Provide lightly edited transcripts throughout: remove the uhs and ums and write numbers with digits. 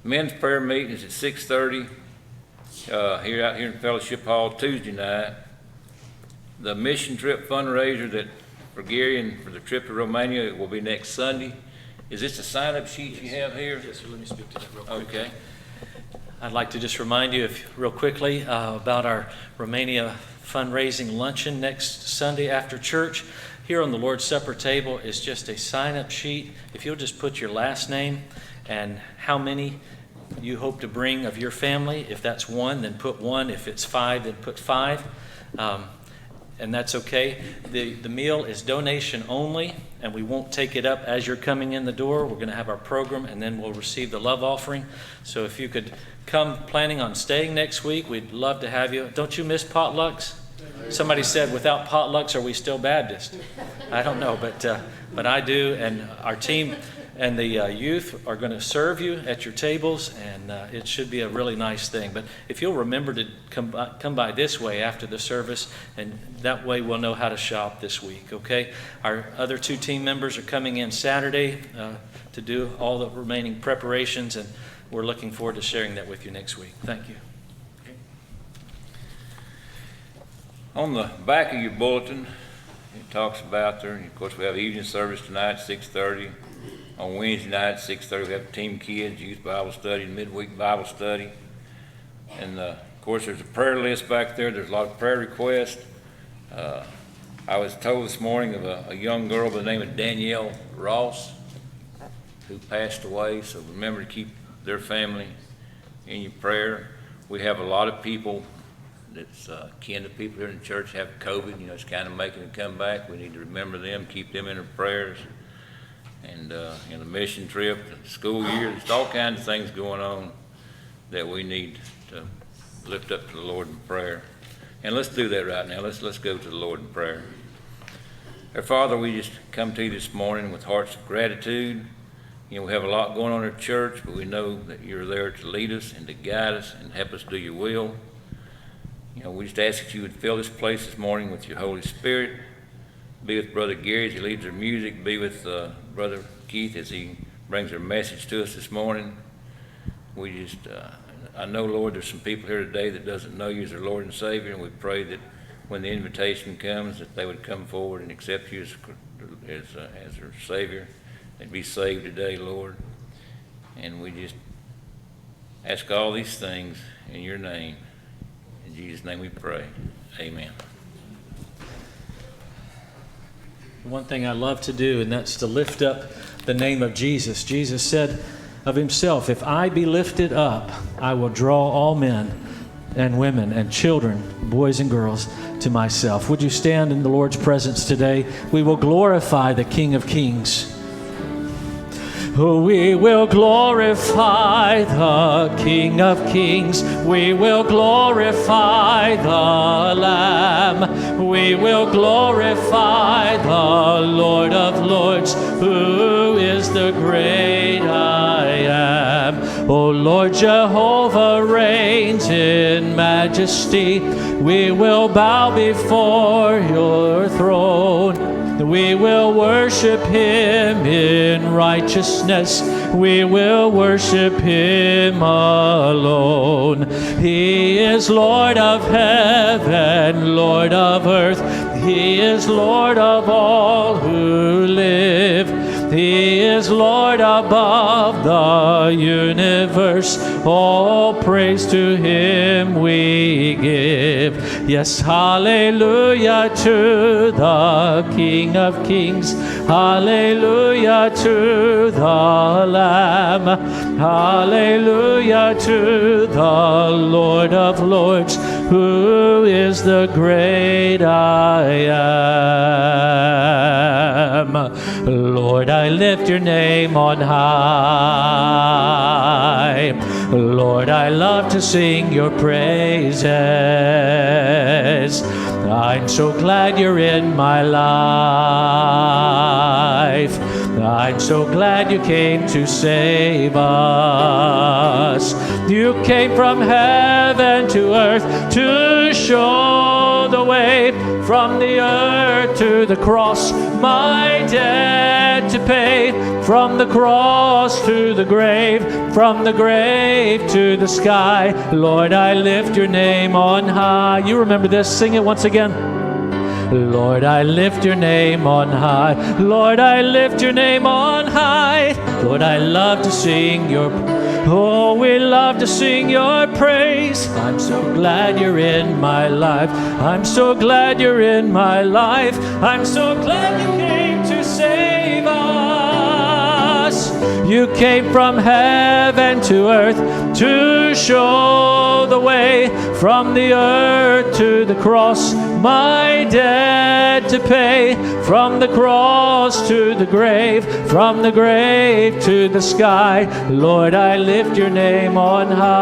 men's prayer meeting is at 6:30 out here in Fellowship Hall Tuesday night. The mission trip fundraiser that for Gary and for the trip to Romania will be next Sunday. Is this a sign-up sheet you have here? Yes, sir. Let me speak to that real quick. Okay. I'd like to just remind you real quickly about our Romania fundraising luncheon next Sunday after church. Here on the Lord's Supper table is just a sign-up sheet. If you'll just put your last name and how many you hope to bring of your family. If that's 1, then put 1. If it's 5, then put 5. And that's okay. The meal is donation only, and we won't take it up as you're coming in the door. We're going to have our program, and then we'll receive the love offering. So if you could come planning on staying next week, we'd love to have you. Don't you miss potlucks? Somebody said, without potlucks, are we still Baptist? I don't know, but I do, and our team and the youth are going to serve you at your tables, and it should be a really nice thing. But if you'll remember to come by this way after the service, and that way we'll know how to shop this week, okay? Our other 2 team members are coming in Saturday to do all the remaining preparations, and we're looking forward to sharing that with you next week. Thank you. On the back of your bulletin, it talks about there, and of course we have evening service tonight, 6:30. On Wednesday night, 6:30, we have Team Kids, Youth Bible Study, Midweek Bible Study. And of course there's a prayer list back there. There's a lot of prayer requests. I was told this morning of a young girl by the name of Danielle Ross who passed away, so remember to keep their family in your prayer. We have a lot of people that's kin to people here in the church have COVID. You know, it's kind of making it come back. We need to remember them, keep them in our prayers. And in the mission trip, the school year, there's all kinds of things going on that we need to lift up to the Lord in prayer. And let's do that right now. Let's go to the Lord in prayer. Our Father, we just come to you this morning with hearts of gratitude. You know, we have a lot going on in our church, but we know that you're there to lead us and to guide us and help us do your will. You know, we just ask that you would fill this place this morning with your Holy Spirit. Be with Brother Gary as he leads our music. Be with Brother Keith as he brings our message to us this morning. We just, I know, Lord, there's some people here today that doesn't know you as their Lord and Savior, and we pray that when the invitation comes that they would come forward and accept you as their Savior. They'd be saved today, Lord. And we just ask all these things in your name. In Jesus' name we pray. Amen. One thing I love to do, and that's to lift up the name of Jesus. Jesus said of himself, if I be lifted up, I will draw all men and women and children, boys and girls, to myself. Would you stand in the Lord's presence today? We will glorify the King of Kings. We will glorify the King of Kings. We will glorify the Lamb. We will glorify the Lord of Lords, who is the great I am. O Lord Jehovah reigns in majesty. We will bow before your throne. We will worship him in righteousness. We will worship him alone. He is Lord of heaven, Lord of earth. He is Lord of all who live. He is Lord above the universe. All praise to him we give. Yes, hallelujah to the King of Kings. Hallelujah to the Lamb. Hallelujah to the Lord of Lords, who is the great I am. Lord, I lift your name on high. Lord, I love to sing your praises. I'm so glad you're in my life. I'm so glad you came to save us. You came from heaven to earth to show the way, from the earth to the cross. my debt to pay. From the cross to the grave, from the grave to the sky, Lord, I lift your name on high. You remember this? Sing it once again. Lord, I lift your name on high. Lord, I lift your name on high. Lord, I love to sing your Oh, we love to sing your praise. I'm so glad you're in my life. I'm so glad you're in my life. I'm so glad you came to save us. You came from heaven to earth to show the way. From the earth to the cross, my debt to pay. From the cross to the grave, from the grave to the sky, Lord, I lift your name on high.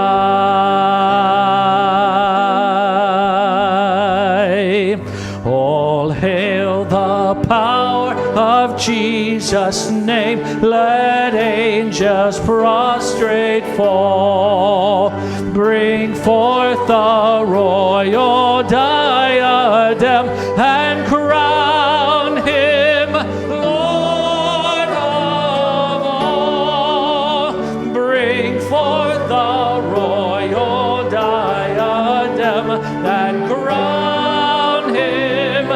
All hail the power of Jesus' name. Let angels prostrate fall. Bring forth the royal diadem and crown him Lord of all. Bring forth the royal diadem and crown him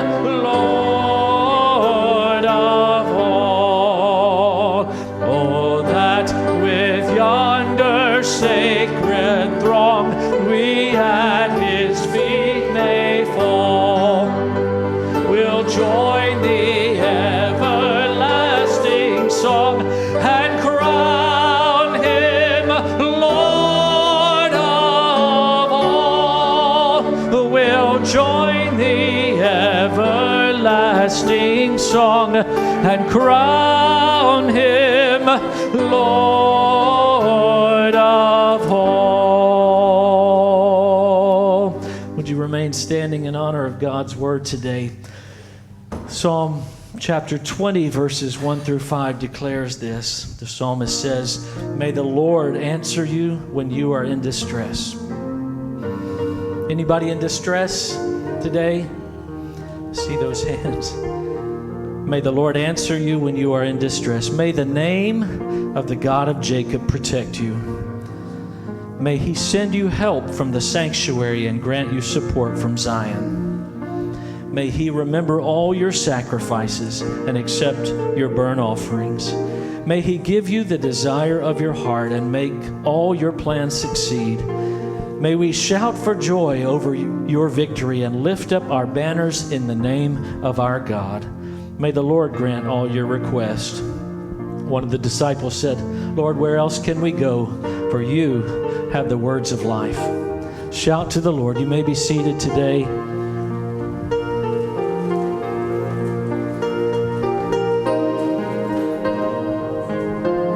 Lord of all. Oh, that with yonder sacred throng we at his feet may fall. We'll join the everlasting song and crown him Lord of all. We'll join the everlasting song and crown him Lord of all. Would you remain standing in honor of God's word today? Psalm chapter 20, verses 1 through 5 declares this. The psalmist says, "May the Lord answer you when you are in distress." Anybody in distress today? See those hands. May the Lord answer you when you are in distress. May the name of the God of Jacob protect you. May he send you help from the sanctuary and grant you support from Zion. May he remember all your sacrifices and accept your burnt offerings. May he give you the desire of your heart and make all your plans succeed. May we shout for joy over your victory and lift up our banners in the name of our God. May the Lord grant all your requests. One of the disciples said, "Lord, where else can we go? For you have the words of life." Shout to the Lord. You may be seated today.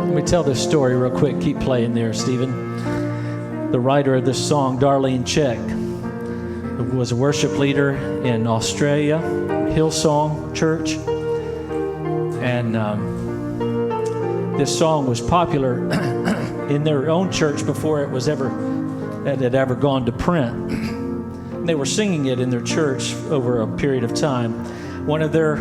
Let me tell this story real quick. Keep playing there, Stephen. The writer of this song, Darlene Check, was a worship leader in Australia, Hillsong Church. And this song was popular in their own church before it had ever gone to print. They were singing it in their church over a period of time. One of their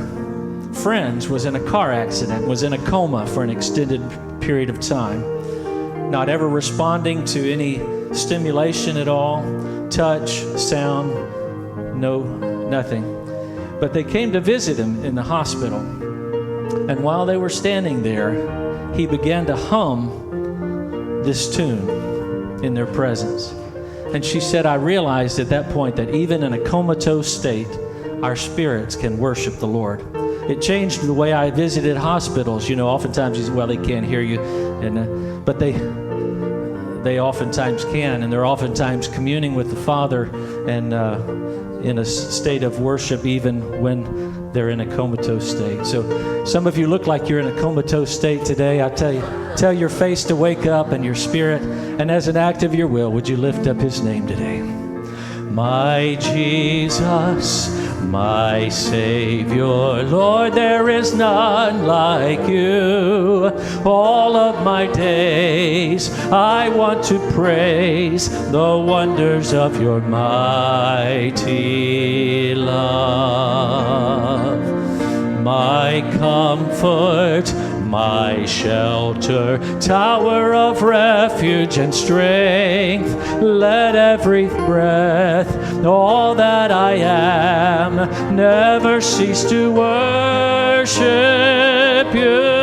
friends was in a car accident, was in a coma for an extended period of time, not ever responding to any stimulation at all, touch, sound, no, nothing. But they came to visit him in the hospital. And while they were standing there, he began to hum this tune in their presence. And she said, "I realized at that point that even in a comatose state, our spirits can worship the Lord." It changed the way I visited hospitals. You know, oftentimes you say, "Well, they can't hear you," but they oftentimes can, and they're oftentimes communing with the Father and in a state of worship even when they're in a comatose state. So some of you look like you're in a comatose state today. I tell your face to wake up and your spirit, and as an act of your will, would you lift up his name today? My Jesus, my Savior, Lord, there is none like you. All of my days I want to praise the wonders of your mighty love. my comfort, my shelter, tower of refuge and strength. Let every breath, all that I am, never cease to worship you.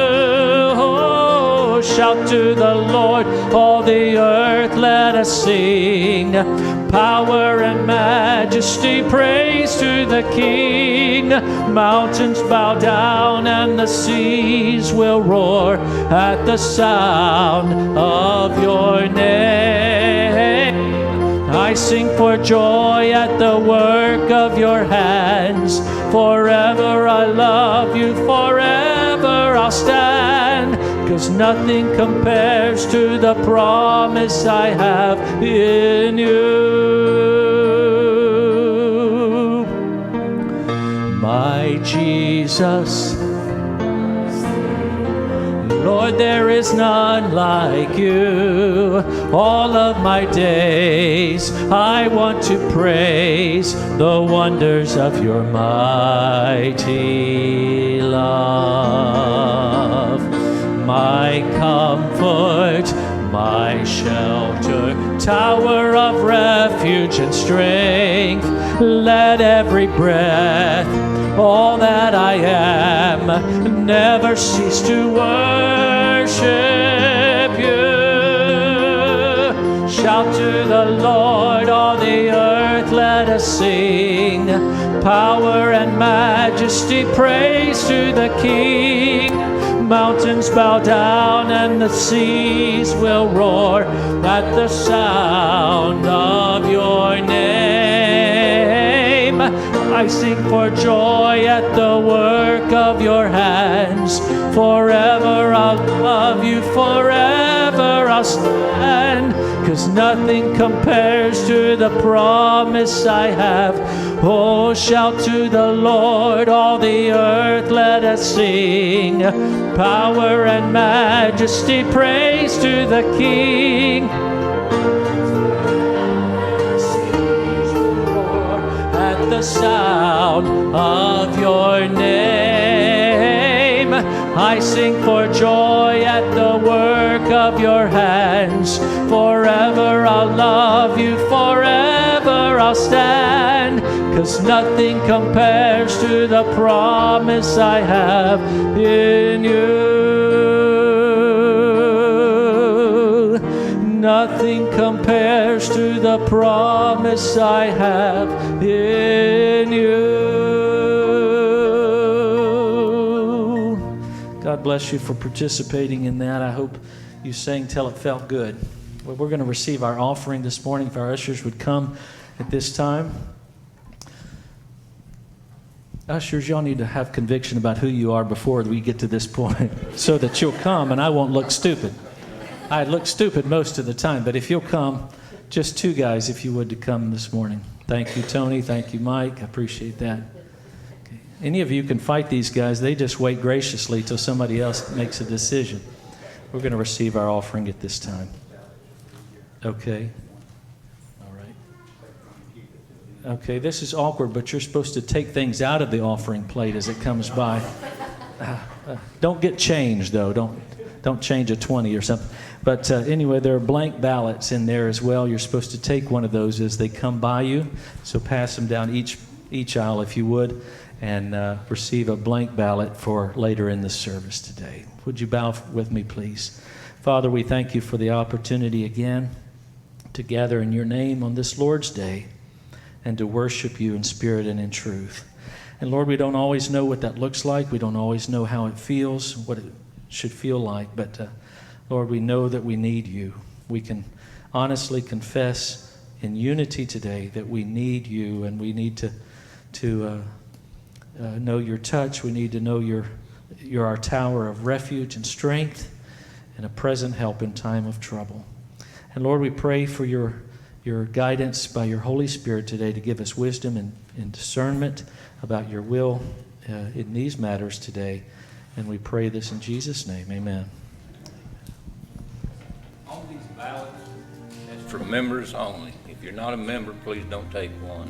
Oh, shout to the Lord, all the earth, let us sing. Power and majesty, praise to the King. Mountains bow down and the seas will roar at the sound of your name. I sing for joy at the work of your hands. Forever I love you, forever I'll stand. 'Cause nothing compares to the promise I have in you. My Jesus, Lord, there is none like you. All of my days I want to praise the wonders of your mighty love. My comfort, my shelter, tower of refuge and strength. Let every breath, all that I am, never cease to worship you. Shout to the Lord, all the earth, let us sing. Power and majesty, praise to the King. Mountains bow down and the seas will roar at the sound of your name. I sing for joy at the work of your hands. Forever I'll love you, forever I'll stand. 'Cause nothing compares to the promise I have. Oh, shout to the Lord, all the earth, let us sing. Power and majesty, praise to the King. At the sound of your name, I sing for joy at the work of your hands. Forever I'll love you, forever I'll stand. 'Cause nothing compares to the promise I have in you. Nothing compares to the promise I have in you. God bless you for participating in that. I hope you sang till it felt good. Well, we're going to receive our offering this morning. If our ushers would come at this time. Ushers, y'all need to have conviction about who you are before we get to this point so that you'll come and I won't look stupid. I look stupid most of the time, but if you'll come, just two guys, if you would, to come this morning. Thank you, Tony. Thank you, Mike. I appreciate that. Okay. Any of you can fight these guys. They just wait graciously till somebody else makes a decision. We're going to receive our offering at this time. Okay. Okay, this is awkward, but you're supposed to take things out of the offering plate as it comes by. Don't get changed, though. Don't change a 20 or something. But anyway, there are blank ballots in there as well. You're supposed to take one of those as they come by you. So pass them down each aisle, if you would, and receive a blank ballot for later in the service today. Would you bow with me, please? Father, we thank you for the opportunity again to gather in your name on this Lord's Day, and to worship you in spirit and in truth. And Lord, we don't always know what that looks like. We don't always know how it feels, what it should feel like. But Lord, we know that we need you. We can honestly confess in unity today that we need you, and we need to know your touch. We need to know you're our tower of refuge and strength and a present help in time of trouble. And Lord, we pray for your guidance by your Holy Spirit today to give us wisdom and discernment about your will in these matters today. And we pray this in Jesus' name. Amen. On these ballots, that's for members only. If you're not a member, please don't take one.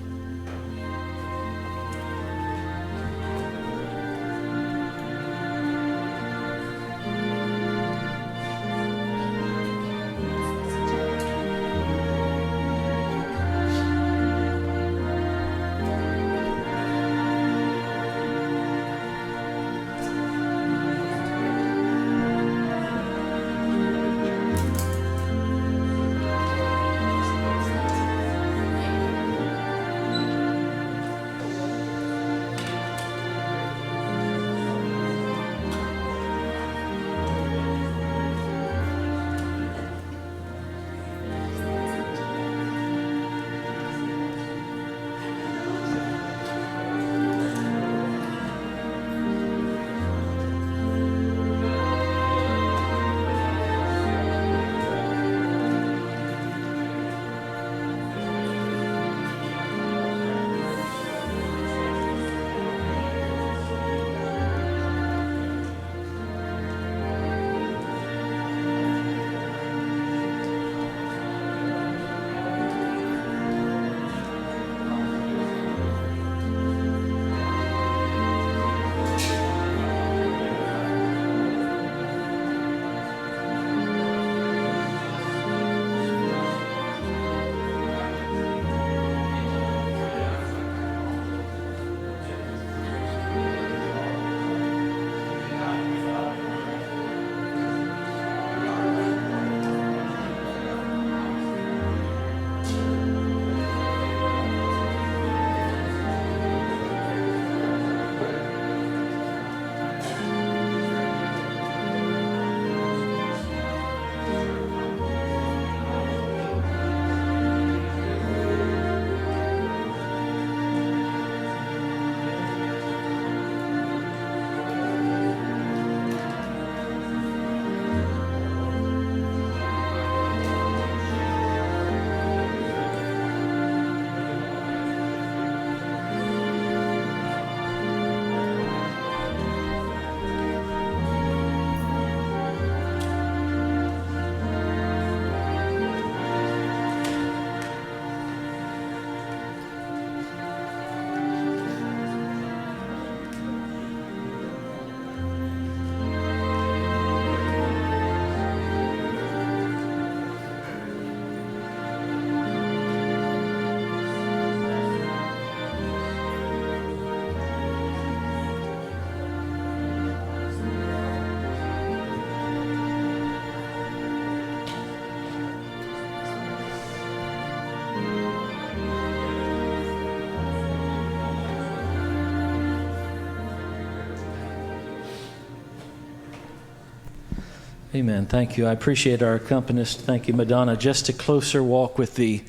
Amen. Thank you. I appreciate our accompanist. Thank you, Madonna. Just a closer walk with Thee.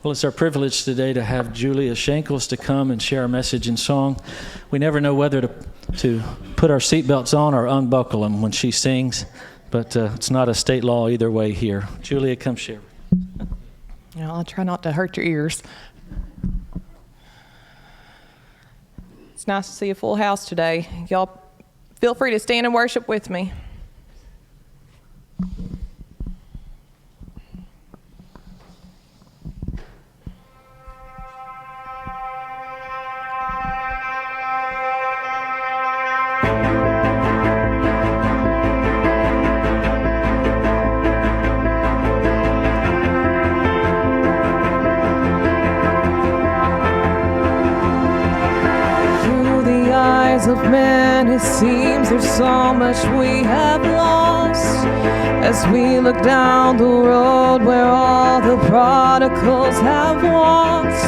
Well, it's our privilege today to have Julia Shankles to come and share a message in song. We never know whether to put our seatbelts on or unbuckle them when she sings, but it's not a state law either way here. Julia, come share. I'll try not to hurt your ears. It's nice to see a full house today. Y'all feel free to stand and worship with me. Of men, it seems there's so much we have lost as we look down the road where all the prodigals have walked,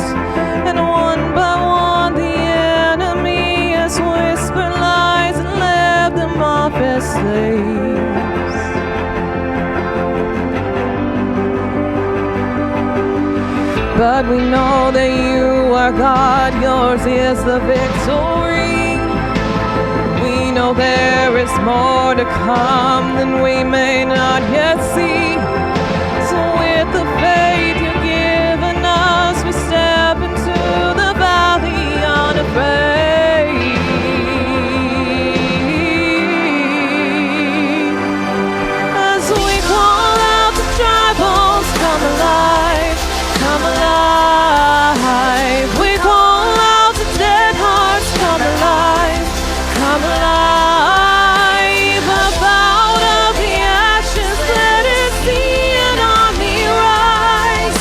and one by one the enemy has whispered lies and led them off as slaves. But we know that you are God, yours is the victory. We know there is more to come than we may not yet see. So with the faith you've given us, we step into the valley unafraid. As we call out the dry bones, come alive, come alive. We call out the dead hearts, come alive, come alive. Up out of the ashes, let us see an army rise.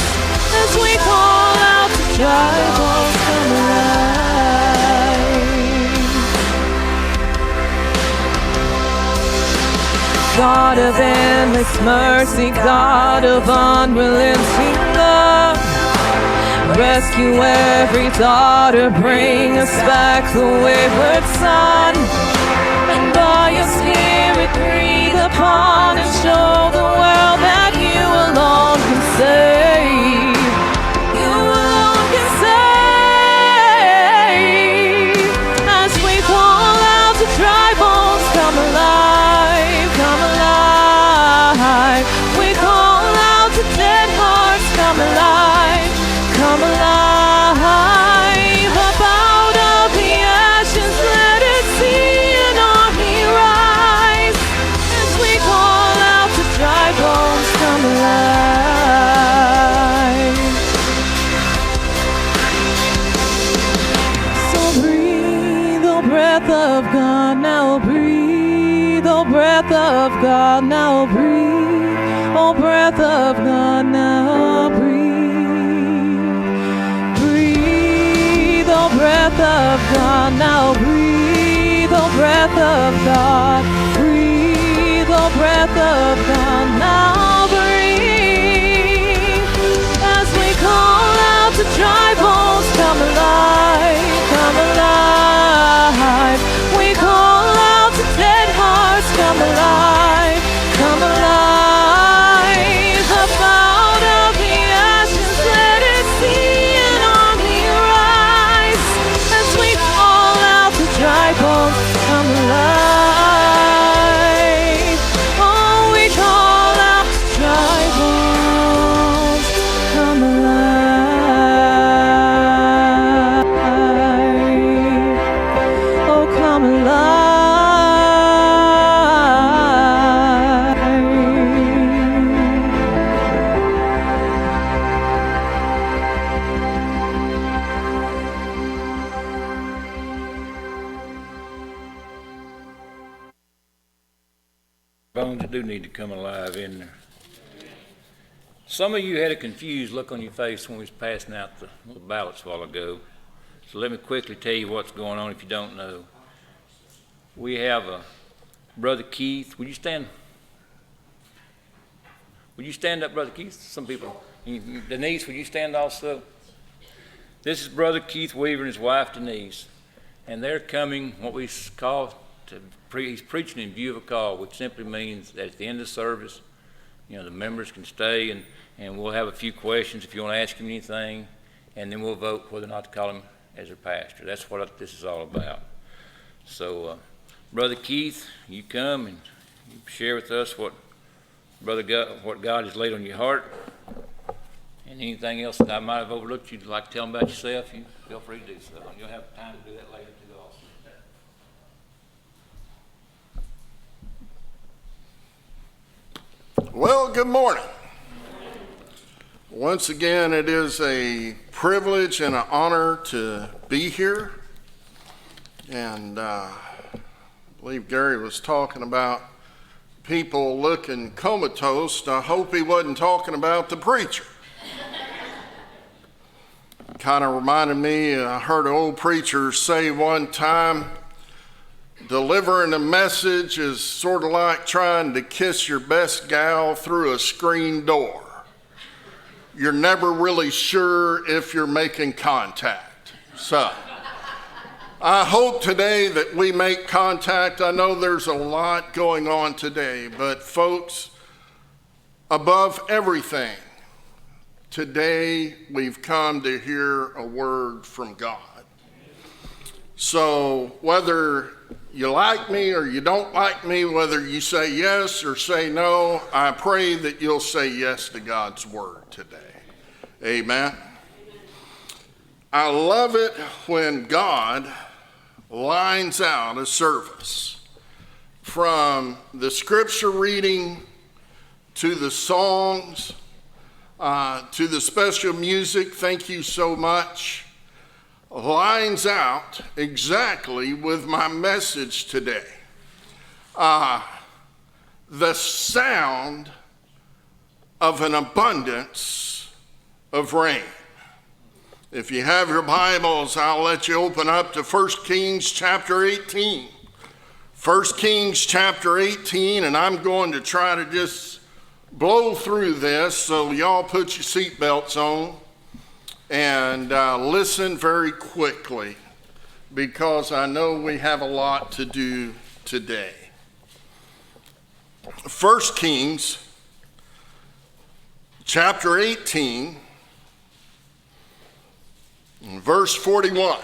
As we call out the dry bones, come alive. God of endless mercy, God of unrelenting love, rescue every daughter, bring us back the wayward son. And by your Spirit breathe upon and show the world that you alone can save. You alone can save. As we call out to dry bones, come alive, come alive. We call out to dead hearts, come alive, come alive. Up out of the ashes, let us see an army rise. As we call out to dry bones, come alive. So breathe, oh breath of God, now breathe, oh breath of God, now breathe, oh breath of God, now breathe, oh breath of God, now breathe, oh breath of God, breathe, oh breath of God, now breathe. As we call out to dry bones, come alive, come alive. We call out to dead hearts, come alive, come alive. Up out of the ashes, let us see an army rise. As we call out to dry bones, come alive. Oh, we call out to dry bones, come alive. Oh, come alive. Bones that do need to come alive in there. Some of you had a confused look on your face when we was passing out the little ballots a while ago. So let me quickly tell you what's going on if you don't know. We have a Brother Keith. Would you stand? Would you stand up, Brother Keith? Some people. Denise, would you stand also? This is Brother Keith Weaver and his wife Denise. And they're coming what we call he's preaching in view of a call, which simply means that at the end of the service, the members can stay and we'll have a few questions if you want to ask him anything, and then we'll vote whether or not to call him as their pastor. That's what this is all about. So, Brother Keith, you come and you share with us what God has laid on your heart, and anything else that I might have overlooked you'd like to tell them about yourself, you feel free to do so. And you'll have time to do that later too also. Well, good morning. Once again, it is a privilege and an honor to be here. And I believe Gary was talking about people looking comatose. I hope he wasn't talking about the preacher. Kind of reminded me, I heard an old preacher say one time, delivering a message is sort of like trying to kiss your best gal through a screen door. You're never really sure if you're making contact. So I hope today that we make contact. I know there's a lot going on today, but folks, above everything, today we've come to hear a word from God. So whether you like me or you don't like me, whether you say yes or say no, I pray that you'll say yes to God's word today. Amen. I love it when God lines out a service from the scripture reading to the songs to the special music. Thank you so much. Lines out exactly with my message today. The sound of an abundance of rain. If you have your Bibles, I'll let you open up to 1 Kings chapter 18. 1 Kings chapter 18, and I'm going to try to just blow through this, so y'all put your seatbelts on and listen very quickly, because I know we have a lot to do today. 1 Kings chapter 18, verse 41.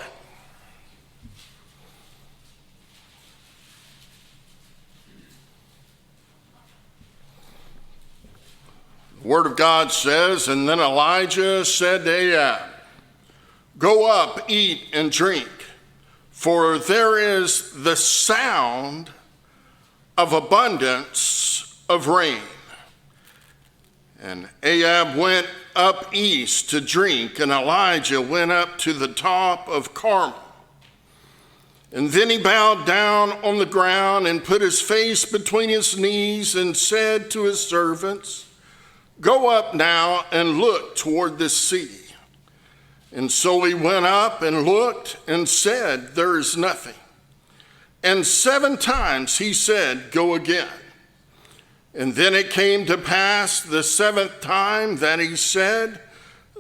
The Word of God says, and then Elijah said to Ahab, go up, eat and drink, for there is the sound of abundance of rain. And Ahab went up east to drink, and Elijah went up to the top of Carmel. And then he bowed down on the ground and put his face between his knees and said to his servants, go up now and look toward the sea. And so he went up and looked and said, there is nothing. And 7 times he said, go again. And then it came to pass the 7th time that he said,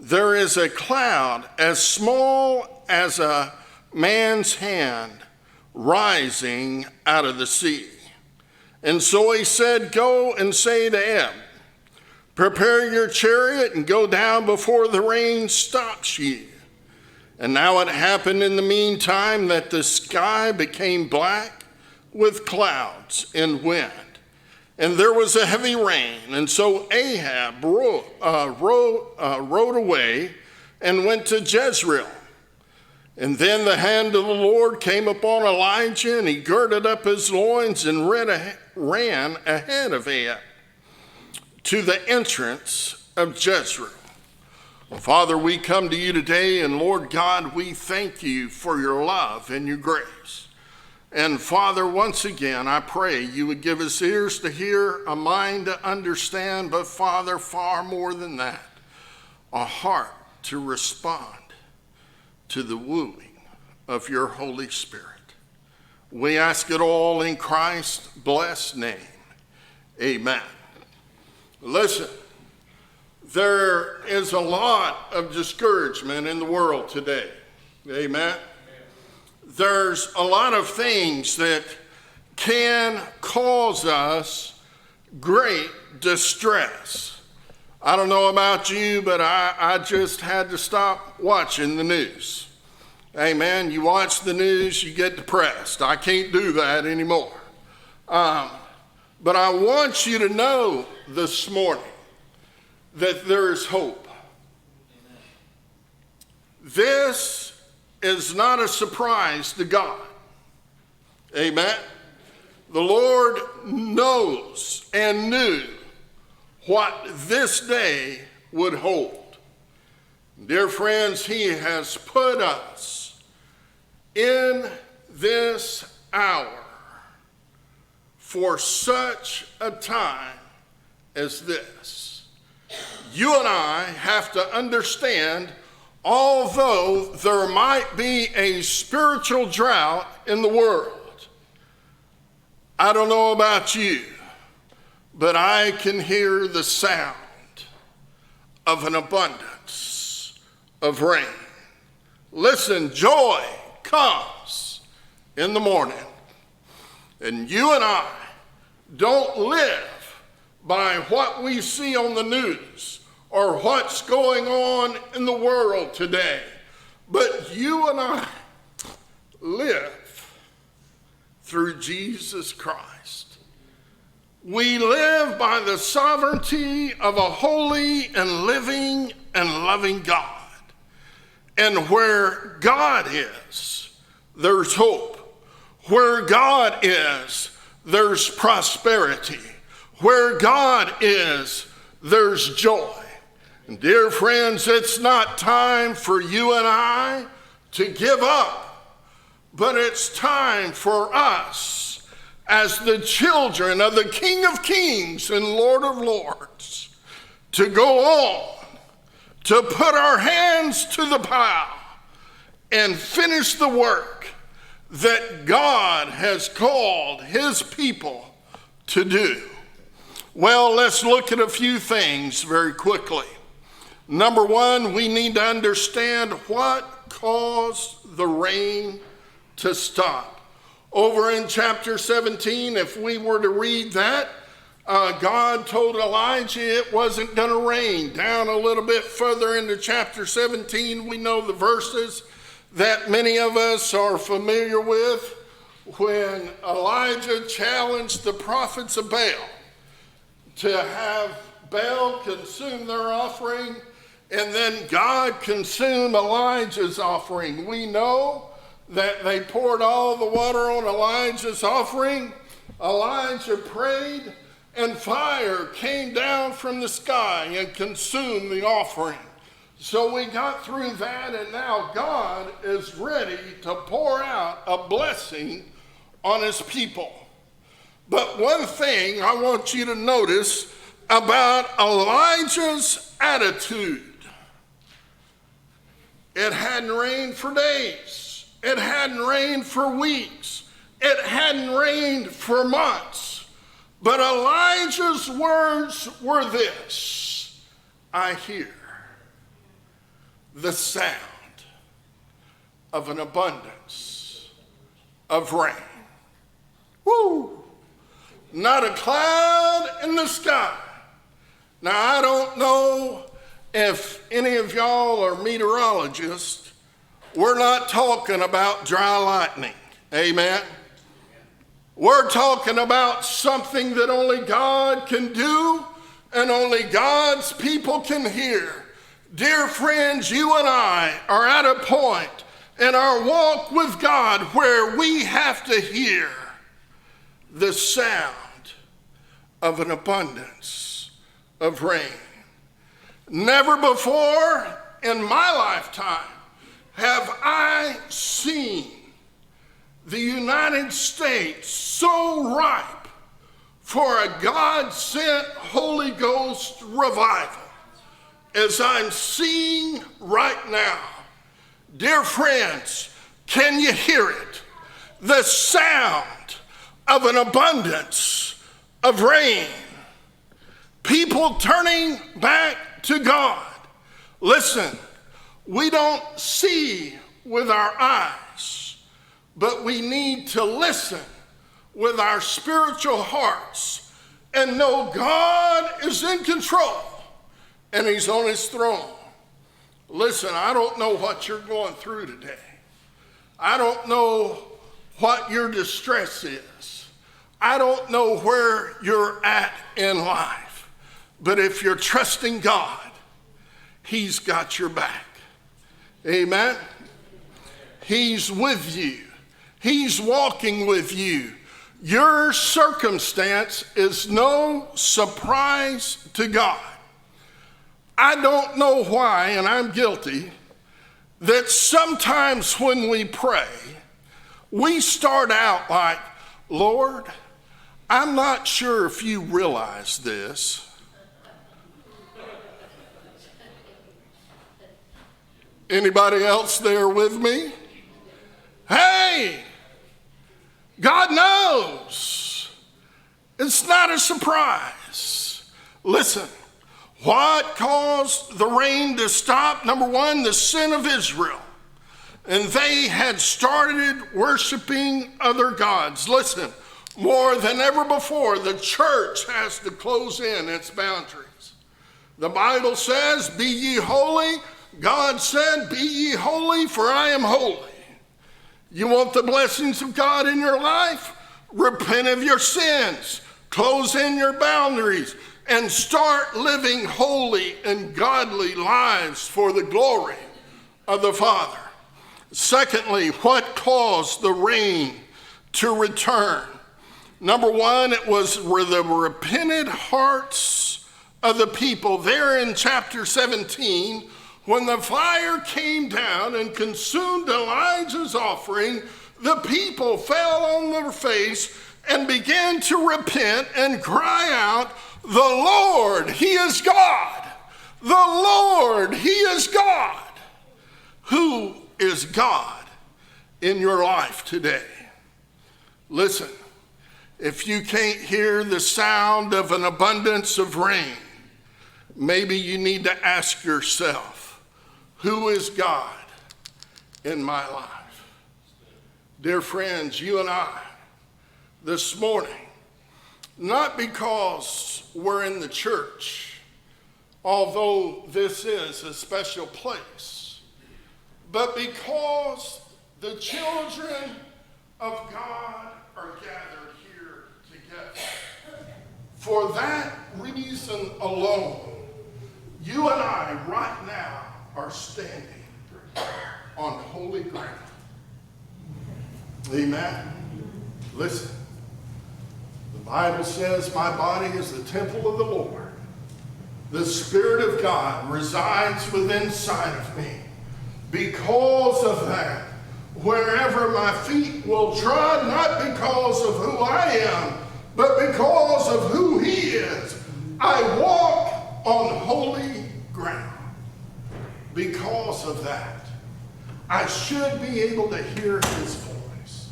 there is a cloud as small as a man's hand rising out of the sea. And so he said, go and say to Ahab, prepare your chariot and go down before the rain stops you. And now it happened in the meantime that the sky became black with clouds and wind, and there was a heavy rain. And so Ahab rode away and went to Jezreel. And then the hand of the Lord came upon Elijah, and he girded up his loins and ran ahead of Ahab to the entrance of Jezreel. Father, we come to you today, and Lord God, we thank you for your love and your grace. And Father, once again, I pray you would give us ears to hear, a mind to understand, but Father, far more than that, a heart to respond to the wooing of your Holy Spirit. We ask it all in Christ's blessed name. Amen. Listen, there is a lot of discouragement in the world today. Amen. There's a lot of things that can cause us great distress. I don't know about you, but I just had to stop watching the news. Amen. You watch the news, you get depressed. I can't do that anymore. But I want you to know this morning that there is hope. This is not a surprise to God. Amen. The Lord knows and knew what this day would hold. Dear friends, He has put us in this hour for such a time as this. You and I have to understand, although there might be a spiritual drought in the world, I don't know about you, but I can hear the sound of an abundance of rain. Listen, joy comes in the morning. And you and I don't live by what we see on the news or what's going on in the world today, but you and I live through Jesus Christ. We live by the sovereignty of a holy and living and loving God. And where God is, there's hope. Where God is, there's prosperity. Where God is, there's joy. And dear friends, it's not time for you and I to give up, but it's time for us as the children of the King of Kings and Lord of Lords to go on, to put our hands to the plow and finish the work that God has called His people to do. Well, let's look at a few things very quickly. Number one, we need to understand what caused the rain to stop. Over in chapter 17, if we were to read that, God told Elijah it wasn't going to rain. Down a little bit further into chapter 17, we know the verses that many of us are familiar with when Elijah challenged the prophets of Baal to have Baal consume their offering, and then God consumed Elijah's offering. We know that they poured all the water on Elijah's offering. Elijah prayed, and fire came down from the sky and consumed the offering. So we got through that, and now God is ready to pour out a blessing on His people. But one thing I want you to notice about Elijah's attitude: it hadn't rained for days. It hadn't rained for weeks. It hadn't rained for months. But Elijah's words were this: I hear the sound of an abundance of rain. Woo! Not a cloud in the sky. Now, I don't know if any of y'all are meteorologists. We're not talking about dry lightning. Amen. We're talking about something that only God can do and only God's people can hear. Dear friends, you and I are at a point in our walk with God where we have to hear the sound of an abundance of rain. Never before in my lifetime have I seen the United States so ripe for a God-sent Holy Ghost revival as I'm seeing right now. Dear friends, can you hear it? The sound of an abundance of rain. People turning back to God. Listen, we don't see with our eyes, but we need to listen with our spiritual hearts and know God is in control and he's on his throne. Listen, I don't know what you're going through today. I don't know what your distress is. I don't know where you're at in life. But if you're trusting God, he's got your back. Amen? He's with you. He's walking with you. Your circumstance is no surprise to God. I don't know why, and I'm guilty, that sometimes when we pray, we start out like, Lord, I'm not sure if you realize this. Anybody else there with me? Hey, God knows. It's not a surprise. Listen, what caused the rain to stop? Number one, the sin of Israel. And they had started worshiping other gods. Listen, more than ever before, the church has to close in its boundaries. The Bible says, be ye holy. God said, be ye holy, for I am holy. You want the blessings of God in your life? Repent of your sins. Close in your boundaries and start living holy and godly lives for the glory of the Father. Secondly, what caused the rain to return? Number one, it was the repentant hearts of the people. There in chapter 17, when the fire came down and consumed Elijah's offering, the people fell on their face and began to repent and cry out, the Lord, he is God. The Lord, he is God. Who is God in your life today? Listen, if you can't hear the sound of an abundance of rain, maybe you need to ask yourself, who is God in my life? Dear friends, you and I, this morning, not because we're in the church, although this is a special place, but because the children of God are gathered here together. For that reason alone, you and I right now are standing on holy ground. Amen. Listen, the Bible says, my body is the temple of the Lord. The Spirit of God resides within inside of me. Because of that, wherever my feet will trod, not because of who I am, but because of who he is, I walk on holy ground. Because of that, I should be able to hear his voice.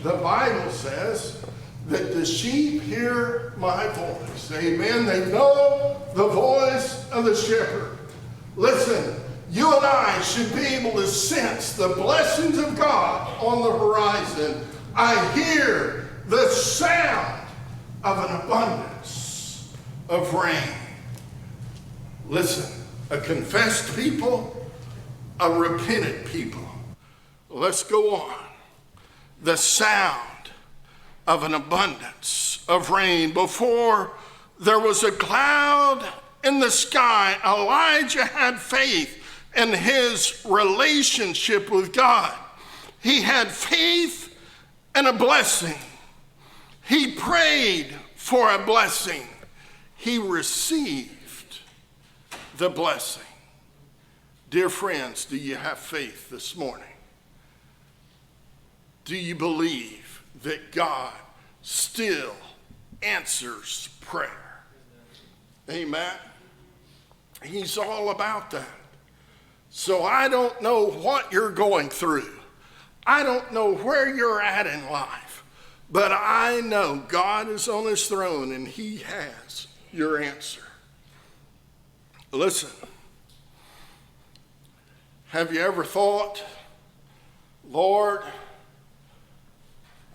The Bible says that the sheep hear my voice. Amen. They know the voice of the shepherd. Listen, you and I should be able to sense the blessings of God on the horizon. I hear the sound of an abundance of rain. Listen, a confessed people, a repentant people. Let's go on. The sound of an abundance of rain. Before there was a cloud in the sky, Elijah had faith in his relationship with God. He had faith and a blessing. He prayed for a blessing. He received the blessing. Dear friends, do you have faith this morning? Do you believe that God still answers prayer? Amen. He's all about that. So I don't know what you're going through. I don't know where you're at in life. But I know God is on his throne and he has your answer. Listen, have you ever thought, Lord,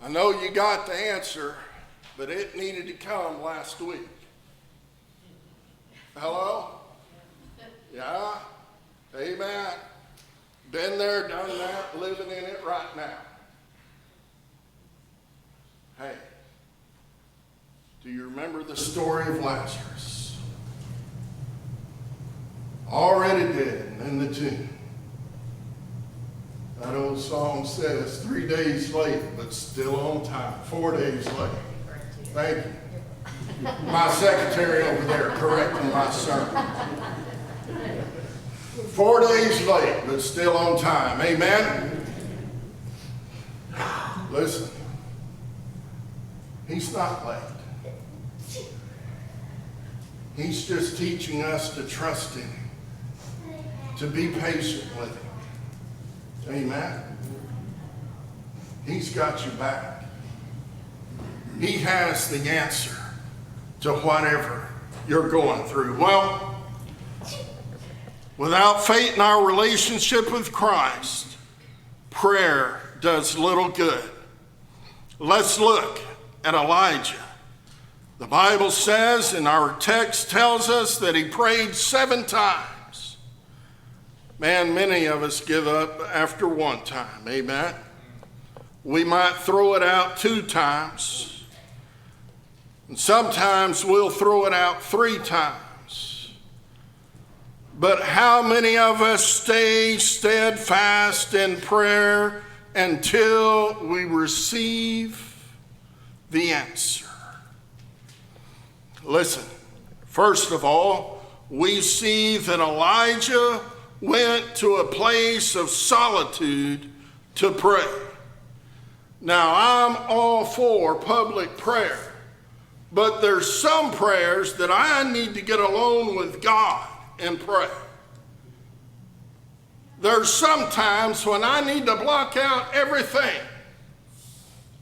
I know you got the answer, but it needed to come last week. Hello? Yeah? Amen. Been there, done that, living in it right now. Hey, do you remember the story of Lazarus? Already dead and in the tomb. That old song says 3 days late, but still on time. 4 days late. Thank you. My secretary over there correcting my sermon. 4 days late, but still on time. Amen? Listen, he's not late. He's just teaching us to trust in him, to be patient with him. Amen? He's got you back. He has the answer to whatever you're going through. Well, without faith in our relationship with Christ, prayer does little good. Let's look at Elijah. The Bible says, and our text tells us, that he prayed 7 times. Man, many of us give up after 1 time. Amen? We might throw it out 2 times. And sometimes we'll throw it out 3 times. But how many of us stay steadfast in prayer until we receive the answer? Listen, first of all, we see that Elijah went to a place of solitude to pray. Now, I'm all for public prayer, but there's some prayers that I need to get alone with God and pray. There's some times when I need to block out everything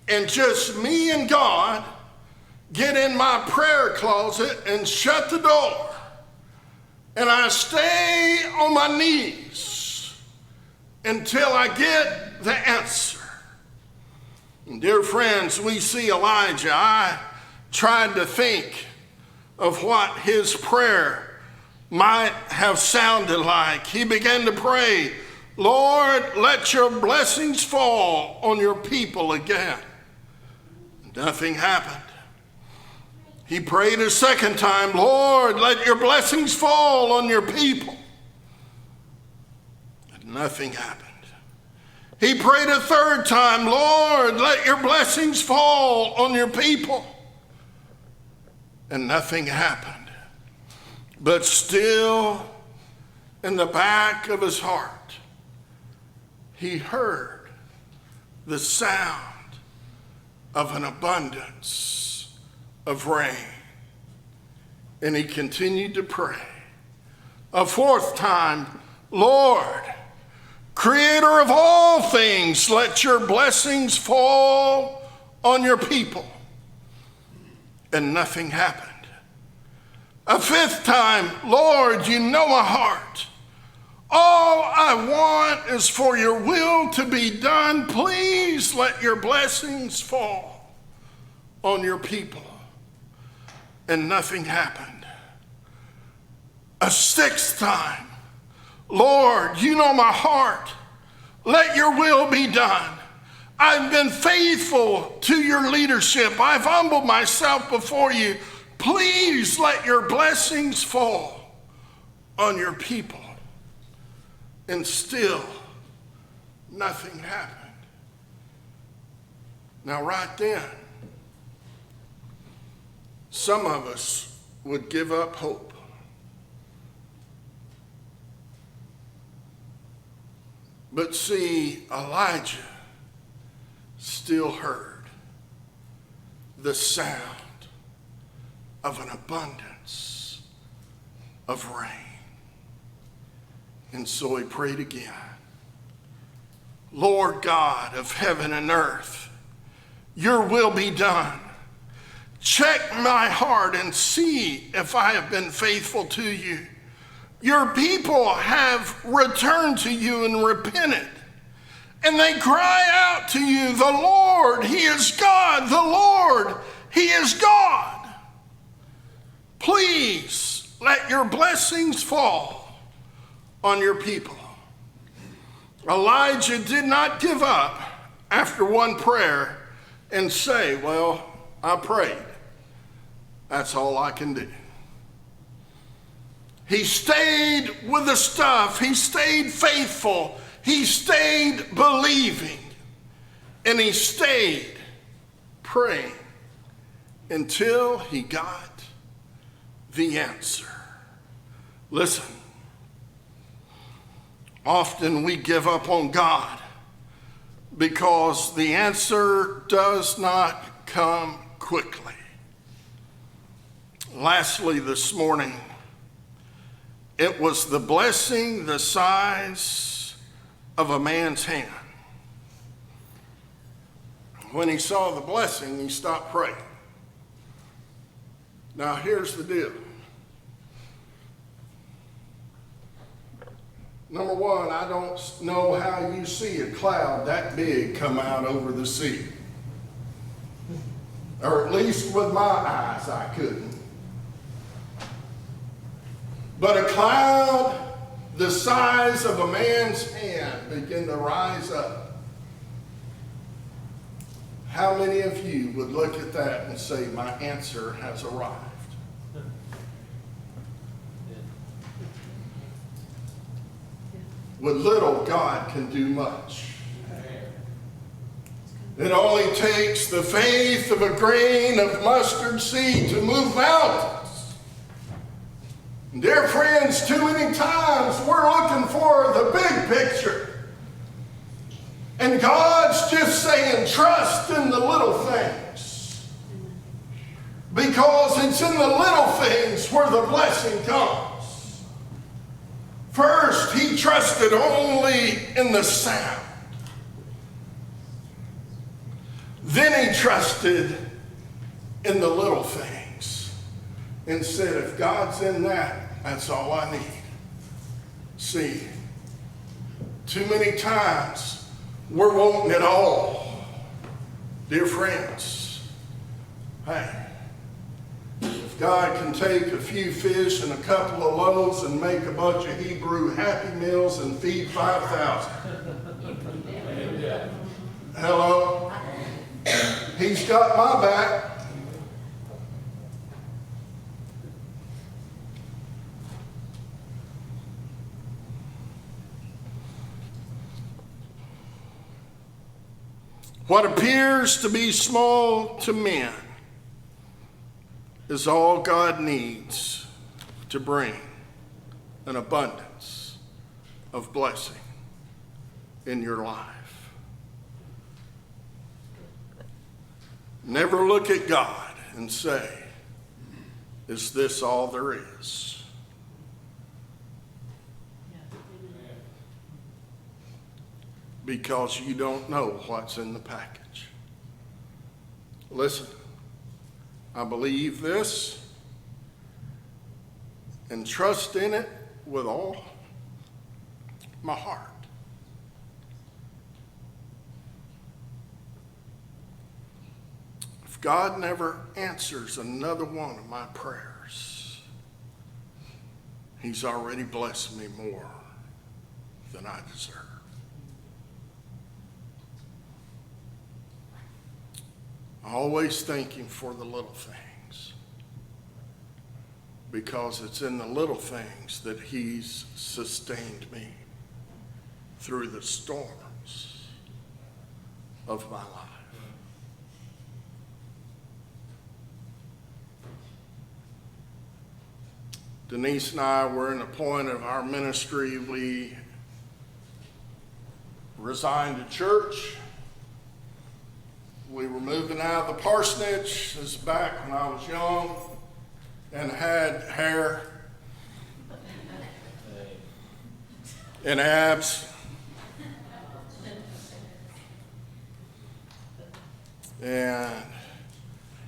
and just me and God get in my prayer closet and shut the door. And I stay on my knees until I get the answer. And dear friends, we see Elijah. I tried to think of what his prayer might have sounded like. He began to pray, Lord, let your blessings fall on your people again. Nothing happened. He prayed a 2nd time, Lord, let your blessings fall on your people. And nothing happened. He prayed a 3rd time, Lord, let your blessings fall on your people. And nothing happened. But still, in the back of his heart, he heard the sound of an abundance of rain. And he continued to pray. A 4th time, Lord, creator of all things, let your blessings fall on your people. And nothing happened. A 5th time, Lord, you know my heart. All I want is for your will to be done. Please let your blessings fall on your people. And nothing happened. A 6th time, Lord, you know my heart. Let your will be done. I've been faithful to your leadership. I've humbled myself before you. Please let your blessings fall on your people. And still, nothing happened. Now, right then, some of us would give up hope. But see, Elijah still heard the sound of an abundance of rain. And so he prayed again. Lord God of heaven and earth, your will be done. Check my heart and see if I have been faithful to you. Your people have returned to you and repented. and they cry out to you, the Lord, He is God, the Lord, He is God. Please let your blessings fall on your people. Elijah did not give up after one prayer and say, well, I prayed. That's all I can do. He stayed with the stuff. He stayed faithful. He stayed believing. And he stayed praying until he got the answer. Listen, often we give up on God because the answer does not come quickly. Lastly, this morning, it was the blessing the size of a man's hand. When he saw the blessing, he stopped praying. Now, here's the deal. Number one, I don't know how you see a cloud that big come out over the sea. Or at least with my eyes, I couldn't. But a cloud the size of a man's hand began to rise up. How many of you would look at that and say, my answer has arrived? With little, God can do much. It only takes the faith of a grain of mustard seed to move mountains. Dear friends, too many times we're looking for the big picture. And God's just saying, trust in the little things. Because it's in the little things where the blessing comes. First, he trusted only in the sound. Then he trusted in the little things and said, if God's in that, that's all I need. See, too many times we're wanting it all. Dear friends, hey, if God can take a few fish and a couple of loaves and make a bunch of Hebrew Happy Meals and feed 5,000. Hello? He's got my back. What appears to be small to men is all God needs to bring an abundance of blessing in your life. Never look at God and say, is this all there is? Because you don't know what's in the package. Listen, I believe this and trust in it with all my heart. If God never answers another one of my prayers, He's already blessed me more than I deserve. Always thanking for the little things, because it's in the little things that He's sustained me through the storms of my life. Denise and I were in a point of our ministry. We resigned to church. We were moving out of the parsonage. This is back when I was young and had hair and abs. And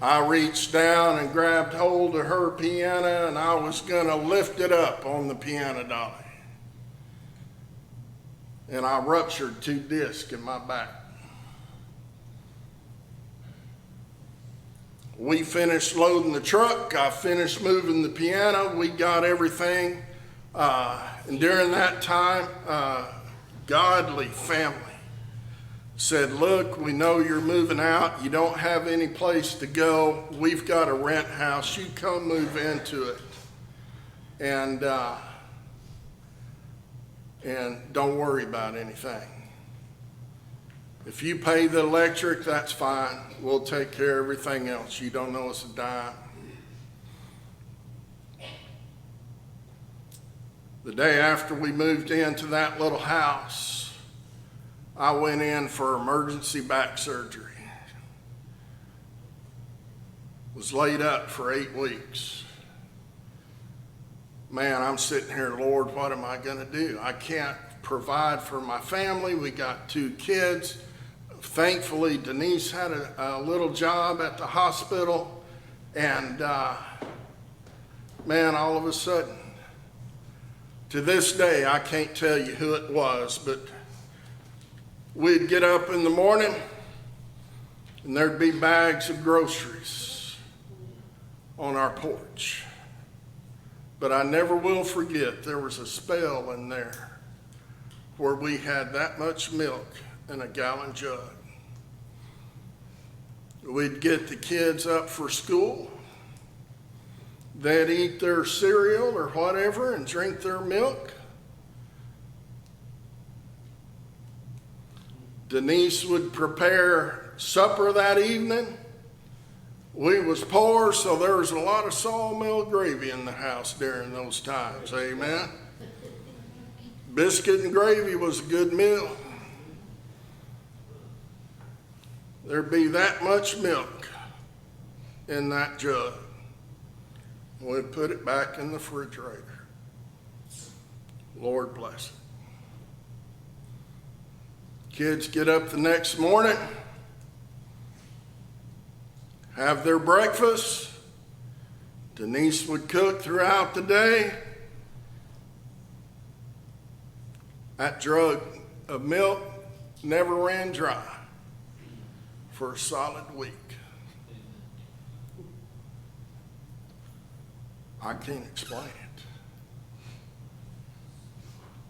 I reached down and grabbed hold of her piano, and I was going to lift it up on the piano dolly. and I ruptured 2 discs in my back. We finished loading the truck. I finished moving the piano. We got everything. And during that time, godly family said, look, we know you're moving out. You don't have any place to go. We've got a rent house. You come move into it. And don't worry about anything. If you pay the electric, that's fine. We'll take care of everything else. You don't owe us a dime. The day after we moved into that little house, I went in for emergency back surgery. Was laid up for 8 weeks. Man, I'm sitting here, Lord, what am I going to do? I can't provide for my family. We got 2 kids. Thankfully, Denise had a little job at the hospital. And man, all of a sudden, to this day, I can't tell you who it was, but we'd get up in the morning and there'd be bags of groceries on our porch. But I never will forget, there was a spell in there where we had that much milk in a gallon jug. We'd get the kids up for school. They'd eat their cereal or whatever and drink their milk. Denise would prepare supper that evening. We was poor, so there was a lot of sawmill gravy in the house during those times. Amen. Biscuit and gravy was a good meal. There'd be that much milk in that jug. We'd put it back in the refrigerator. Lord bless it. Kids get up the next morning, have their breakfast. Denise would cook throughout the day. That jug of milk never ran dry for a solid week. I can't explain it.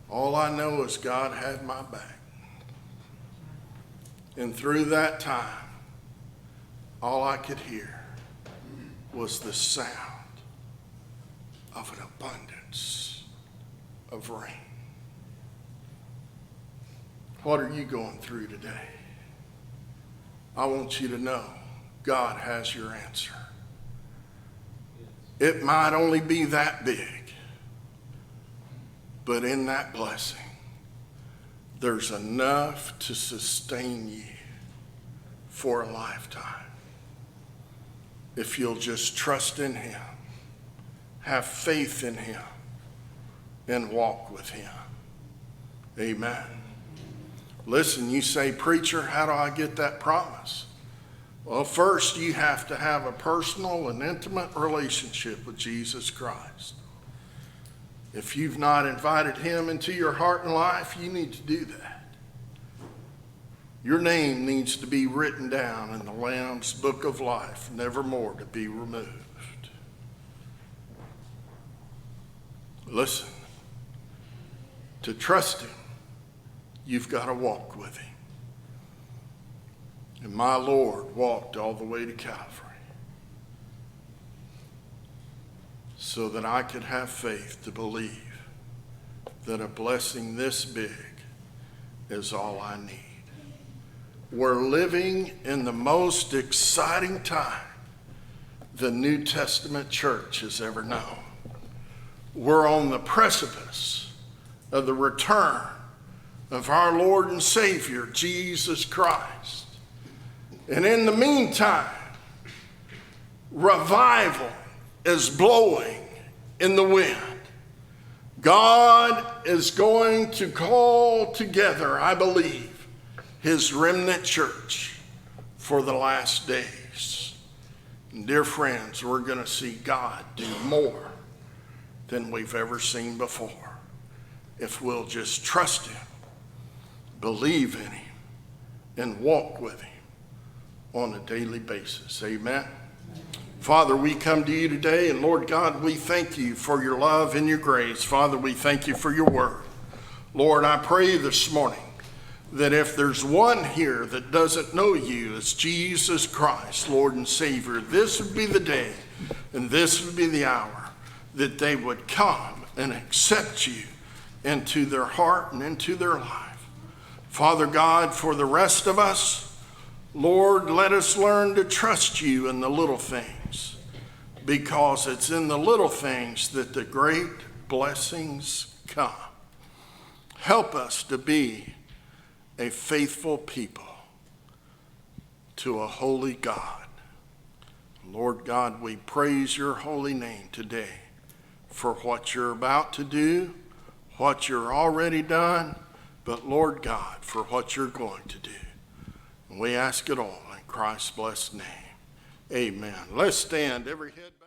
All I know is God had my back. And through that time, all I could hear was the sound of an abundance of rain. What are you going through today? I want you to know God has your answer. It might only be that big, but in that blessing, there's enough to sustain you for a lifetime. If you'll just trust in Him, have faith in Him, and walk with Him. Amen. Listen, you say, preacher, how do I get that promise? Well, first you have to have a personal and intimate relationship with Jesus Christ. If you've not invited Him into your heart and life, you need to do that. Your name needs to be written down in the Lamb's book of life, nevermore to be removed. Listen, to trust Him, you've got to walk with Him. And my Lord walked all the way to Calvary so that I could have faith to believe that a blessing this big is all I need. We're living in the most exciting time the New Testament church has ever known. We're on the precipice of the return of our Lord and Savior, Jesus Christ. And in the meantime, revival is blowing in the wind. God is going to call together, I believe, His remnant church for the last days. And dear friends, we're going to see God do more than we've ever seen before if we'll just trust Him believe in him, and walk with him on a daily basis. Amen. Father, we come to you today, and Lord God, we thank you for your love and your grace. Father, we thank you for your word. Lord, I pray this morning that if there's one here that doesn't know you as Jesus Christ, Lord and Savior, this would be the day and this would be the hour that they would come and accept you into their heart and into their life. Father God, for the rest of us, Lord, let us learn to trust you in the little things, because it's in the little things that the great blessings come. Help us to be a faithful people to a holy God. Lord God, we praise your holy name today for what you're about to do, what you're already done, but Lord God, for what you're going to do. And we ask it all in Christ's blessed name. Amen. Let's stand, every head bowed.